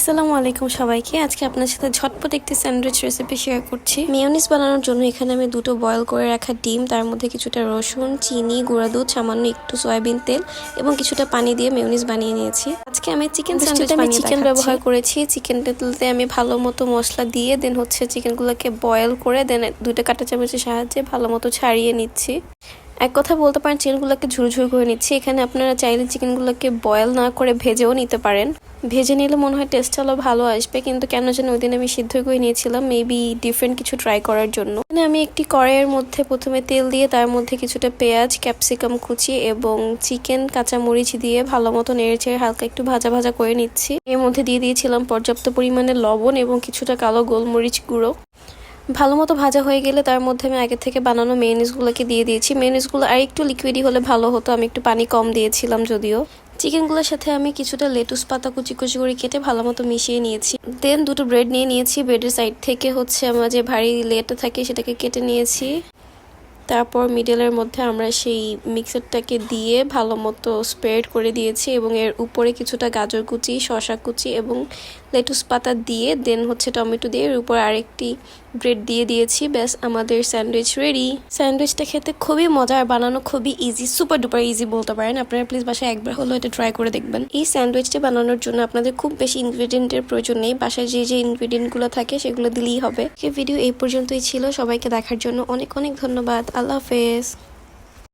আসসালামু আলাইকুম সবাইকে। আজকে আপনার সাথে ঝটপট একটি স্যান্ডউইচ রেসিপি শেয়ার করছি। মেয়োনিজ বানানোর জন্য এখানে আমি দুটো বয়েল করে রাখা ডিম, তার মধ্যে কিছুটা রসুন, চিনি, গুঁড়া দুধ, সামান্য একটু সয়াবিন তেল এবং কিছুটা পানি দিয়ে মেয়োনিজ বানিয়ে নিয়েছি। আজকে আমি চিকেন স্যান্ডউইচ বানিয়ে চিকেন ব্যবহার করেছি। চিকেনটাতে আমি ভালো মতো মশলা দিয়ে দেন চিকেনগুলোকে বয়েল করে দেন দুটো কাঁটা চামচের সাহায্যে ভালো মতো ছাড়িয়ে নিচ্ছি। এক কথা বলতে পারেন চিকেনগুলোকে ঝুরঝুর করে নিচ্ছি। এখানে আপনারা চাইলে চিকেনগুলোকে বয়েল না করে ভেজেও নিতে পারেন। ভেজে নিলে মনে হয় টেস্ট আরো ভালো আসবে, কিন্তু কেন যেন ওই দিন আমি সিদ্ধ করে নিয়েছিলাম, মেবি ডিফারেন্ট কিছু ট্রাই করার জন্য। মানে আমি একটি কড়াইয়ের মধ্যে প্রথমে তেল দিয়ে তার মধ্যে কিছুটা পেঁয়াজ, ক্যাপসিকাম কুচি এবং চিকেন কাঁচামরিচ দিয়ে ভালো মতো নেড়েচেড়ে হালকা একটু ভাজা ভাজা করে নিচ্ছি। এর মধ্যে দিয়ে দিয়েছিলাম পর্যাপ্ত পরিমাণে লবণ এবং কিছুটা কালো গোলমরিচ গুঁড়ো। ভালো মতো ভাজা হয়ে গেলে তার মধ্যে আমি আগে থেকে বানানো মেয়োনিজগুলোকে দিয়ে দিয়েছি। মেয়োনিজগুলো আর একটু লিকুইডি হলে ভালো হতো, আমি একটু পানি কম দিয়েছিলাম যদিও। চিকেনগুলোর সাথে আমি কিছুটা লেটুস পাতা কুচি কুচি করে কেটে ভালো মতো মিশিয়ে নিয়েছি। দেন দুটো ব্রেড নিয়ে নিয়েছি। ব্রেডের সাইড থেকে আমার যে ভারী লেয়ারটা থাকে সেটাকে কেটে নিয়েছি। তারপর মিডলের মধ্যে আমরা সেই মিক্সারটাকে দিয়ে ভালো মতো স্প্রেড করে দিয়েছি এবং এর উপরে কিছুটা গাজর কুচি, শসা কুচি এবং লেটুস পাতা দিয়ে দেন টমেটো দিয়ে এর উপর আরেকটি ব্রেড দিয়ে দিয়েছি। ব্যাস আমাদের স্যান্ডউইচ রেডি। স্যান্ডউইচটা খেতে খুবই মজা আর বানানো খুবই ইজি, সুপার ডুপার ইজি বলতে পারেন। আপনারা প্লিজ বাসায় একবার হলেও এটা ট্রাই করে দেখবেন। এই স্যান্ডউইচটা বানানোর জন্য আপনাদের খুব বেশি ইনগ্রেডিয়েন্টের প্রয়োজন নেই। বাসায় যে ইনগ্রেডিয়েন্টগুলো থাকে সেগুলো দিলেই হবে। ভিডিও এই পর্যন্তই ছিল। সবাইকে দেখার জন্য অনেক অনেক ধন্যবাদ। আল্লাহ হাফেজ।